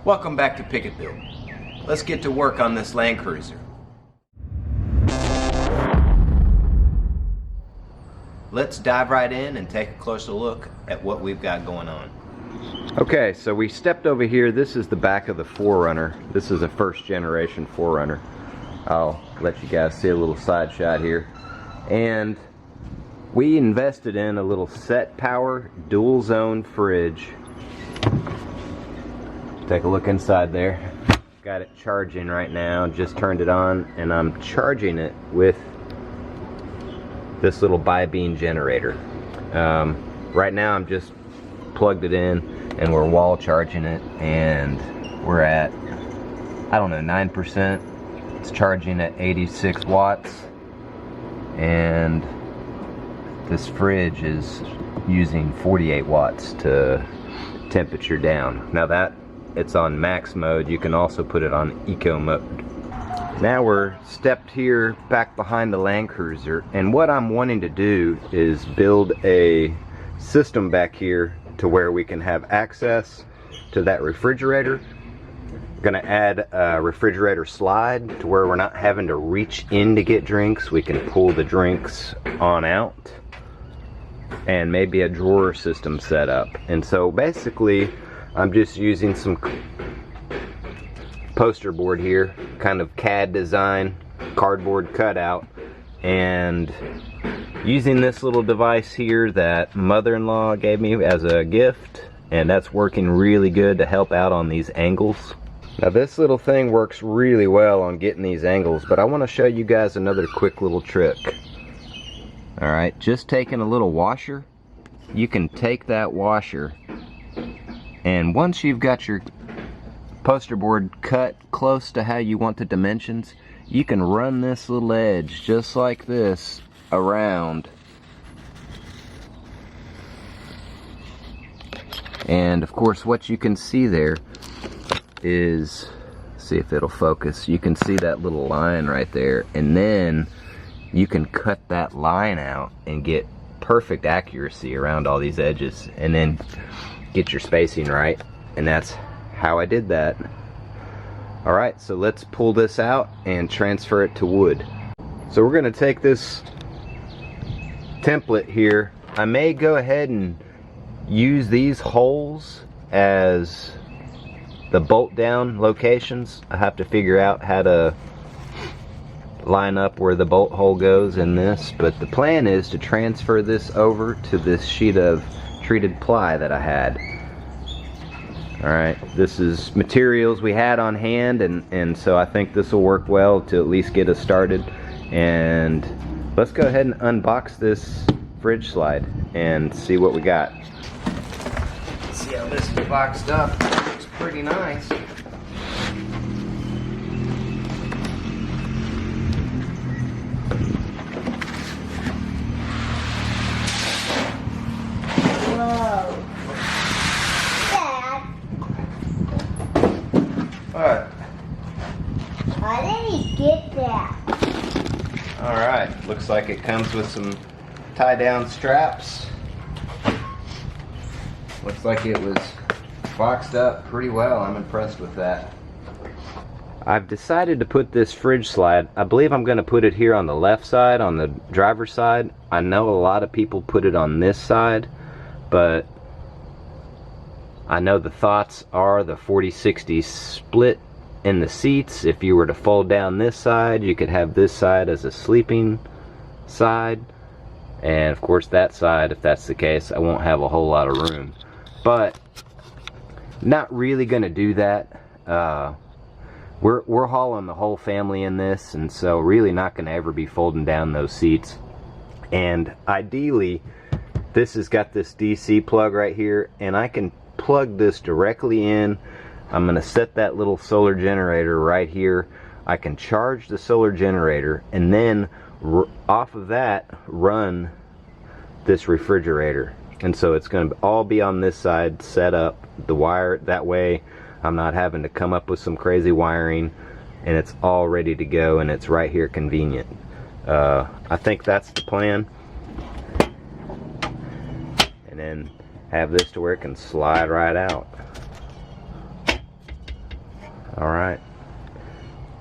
Welcome back to Pickettville. Let's get to work on this Landcruiser. Let's dive right in and take a closer look at what we've got going on. Okay, so we stepped over here. This is the back of the 4Runner. This is a first generation 4Runner. I'll let you guys see a little side shot here. And we invested in a little setpower dual zone fridge. Take a look inside there. Got it charging right now, just turned it on, and I'm charging it with this little bi-beam generator. Right now I'm just plugged it in and we're wall charging it, and we're at, I don't know, 9%. It's charging at 86 watts, and this fridge is using 48 watts to temperature down. Now that it's on max mode, you can also put it on eco mode. Now we're stepped here back behind the Landcruiser, and what I'm wanting to do is build a system back here to where we can have access to that refrigerator. We're gonna add a refrigerator slide to where we're not having to reach in to get drinks. We can pull the drinks on out, and maybe a drawer system set up. And so basically I'm just using some poster board here, kind of CAD design, cardboard cutout, and using this little device here that mother-in-law gave me as a gift, and that's working really good to help out on these angles. Now this little thing works really well on getting these angles, but I want to show you guys another quick little trick. Alright, just taking a little washer, you can take that washer, and once you've got your poster board cut close to how you want the dimensions, you can run this little edge just like this around, and of course what you can see there is, see if it'll focus, you can see that little line right there, and then you can cut that line out and get perfect accuracy around all these edges, and then get your spacing right. And that's how I did that. Alright, so let's pull this out and transfer it to wood. So we're going to take this template here. I may go ahead and use these holes as the bolt down locations. I have to figure out how to line up where the bolt hole goes in this, but the plan is to transfer this over to this sheet of treated ply that I had. Alright, this is materials we had on hand, and so I think this will work well to at least get us started. And let's go ahead and unbox this fridge slide and see what we got. See how this is boxed up. It looks pretty nice. What? How did he get that? Alright, looks like it comes with some tie-down straps. Looks like it was boxed up pretty well. I'm impressed with that. I've decided to put this fridge slide, I believe I'm going to put it here on the left side, on the driver's side. I know a lot of people put it on this side, but I know the thoughts are the 40-60 split in the seats. If you were to fold down this side, you could have this side as a sleeping side, and of course that side, if that's the case, I won't have a whole lot of room. But not really gonna do that. We're hauling the whole family in this, and so really not gonna ever be folding down those seats. And ideally, this has got this DC plug right here, and I can plug this directly in. I'm going to set that little solar generator right here. I can charge the solar generator, and then off of that run this refrigerator. And so it's going to all be on this side, set up the wire, that way I'm not having to come up with some crazy wiring, and it's all ready to go, and it's right here convenient. I think that's the plan. And then have this to where it can slide right out. All right,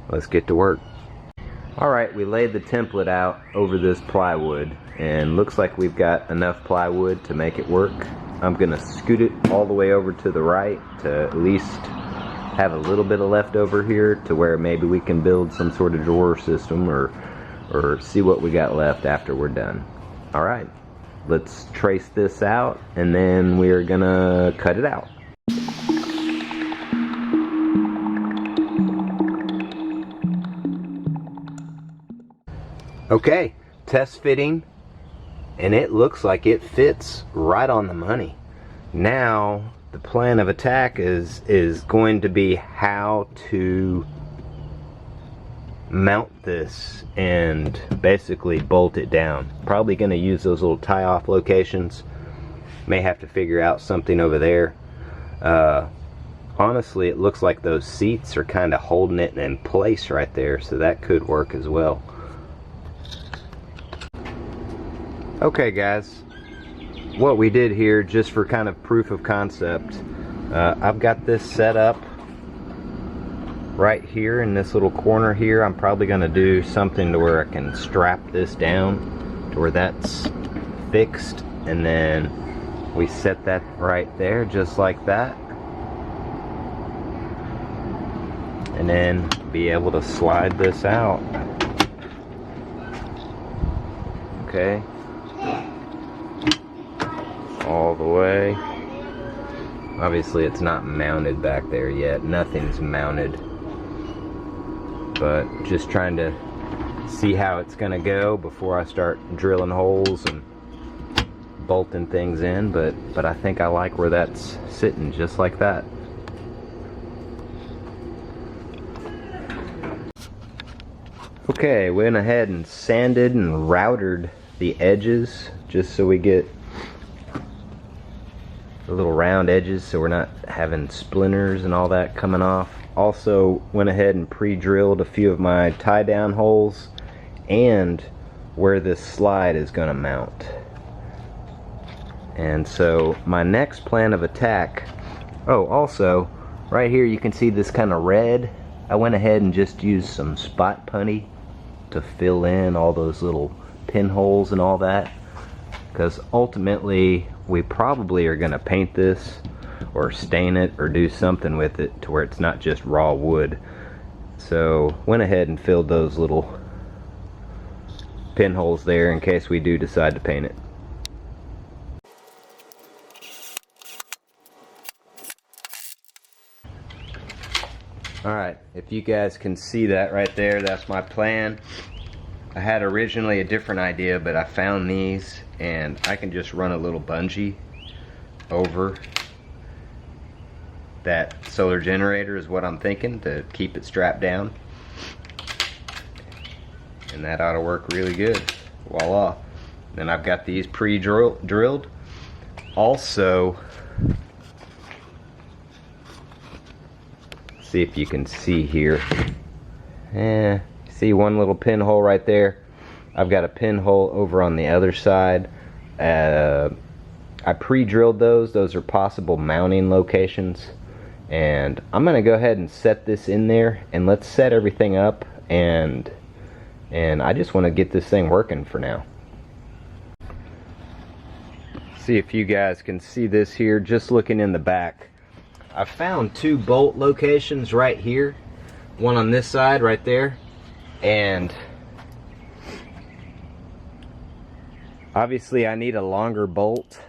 let's get to work. All right, we laid the template out over this plywood, and looks like we've got enough plywood to make it work. I'm gonna scoot it all the way over to the right to at least have a little bit of leftover here to where maybe we can build some sort of drawer system or see what we got left after we're done. All right, let's trace this out and then we're gonna cut it out. Okay, test fitting, and it looks like it fits right on the money. Now the plan of attack is going to be how to mount this and basically bolt it down. Probably going to use those little tie-off locations. May have to figure out something over there. Honestly, it looks like those seats are kind of holding it in place right there, so that could work as well. Okay guys, what we did here, just for kind of proof of concept, I've got this set up right here in this little corner here. I'm probably going to do something to where I can strap this down to where that's fixed, and then we set that right there just like that, and then be able to slide this out. Okay, all the way. Obviously it's not mounted back there yet, nothing's mounted, but just trying to see how it's gonna go before I start drilling holes and bolting things in, but I think I like where that's sitting just like that. Okay, went ahead and sanded and routed the edges just so we get the little round edges so we're not having splinters and all that coming off. Also went ahead and pre-drilled a few of my tie down holes and where this slide is going to mount. And so my next plan of attack, oh, also right here you can see this kind of red. I went ahead and just used some spot putty to fill in all those little pinholes and all that, because ultimately we probably are going to paint this or stain it or do something with it to where it's not just raw wood. So went ahead and filled those little pinholes there in case we do decide to paint it. Alright, if you guys can see that right there, that's my plan. I had originally a different idea, but I found these and I can just run a little bungee over that solar generator is what I'm thinking, to keep it strapped down. And that ought to work really good. Voila. Then I've got these pre-drilled. Also, see if you can see here. See one little pinhole right there? I've got a pinhole over on the other side. I pre-drilled those. Those are possible mounting locations. And I'm gonna go ahead and set this in there, and let's set everything up, and I just want to get this thing working for now. See if you guys can see this here, just looking in the back. I found two bolt locations right here, one on this side right there, and obviously I need a longer bolt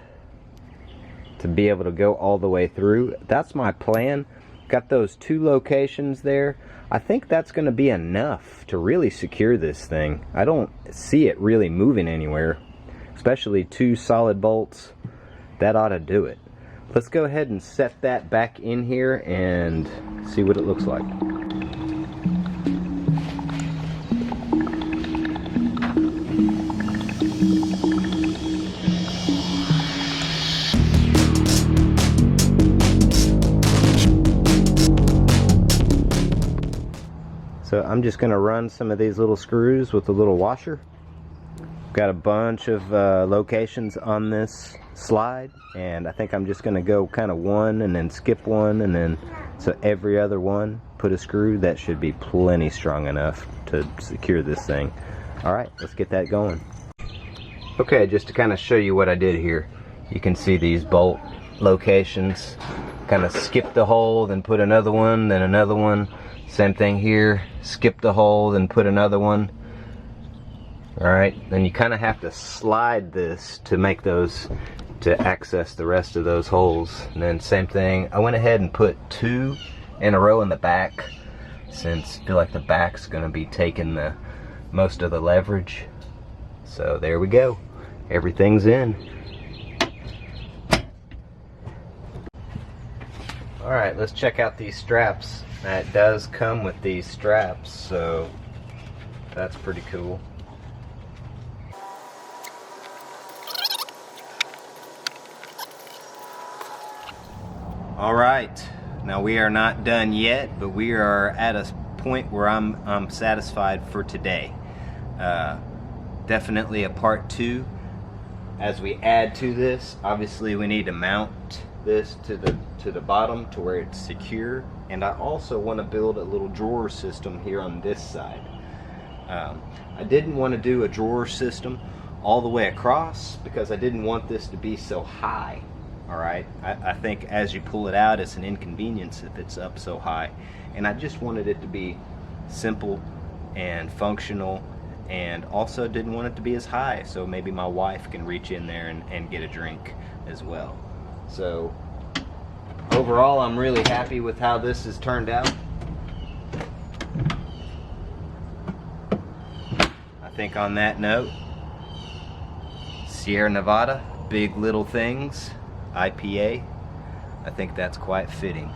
to be able to go all the way through. That's my plan. Got those two locations there. I think that's going to be enough to really secure this thing. I don't see it really moving anywhere, especially two solid bolts. That ought to do it. Let's go ahead and set that back in here and see what it looks like. So I'm just going to run some of these little screws with a little washer. Got a bunch of locations on this slide, and I think I'm just going to go kind of one and then skip one, and then so every other one put a screw. That should be plenty strong enough to secure this thing. Alright, let's get that going. Okay, just to kind of show you what I did here, you can see these bolt locations. Kind of skip the hole, then put another one, then another one. Same thing here, skip the hole, then put another one. Alright, then you kind of have to slide this to make those, to access the rest of those holes. And then same thing, I went ahead and put 2 in a row in the back, since I feel like the back's going to be taking the most of the leverage. So there we go, everything's in. Alright, let's check out these straps. Now, it does come with these straps, so that's pretty cool. Alright, now we are not done yet, but we are at a point where I'm satisfied for today. Definitely a part 2. As we add to this, obviously we need to mount this to the bottom to where it's secure, and I also want to build a little drawer system here on this side. I didn't want to do a drawer system all the way across because I didn't want this to be so high. Alright, I think as you pull it out, it's an inconvenience if it's up so high, and I just wanted it to be simple and functional, and also didn't want it to be as high, so maybe my wife can reach in there and get a drink as well. So overall, I'm really happy with how this has turned out. I think on that note, Sierra Nevada, Big Little Things IPA, I think that's quite fitting.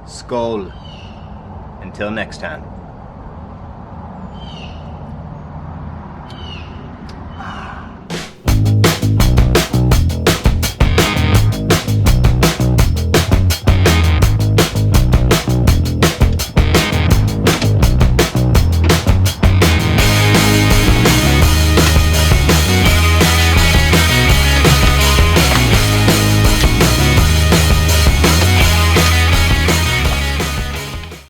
Skål. Until next time.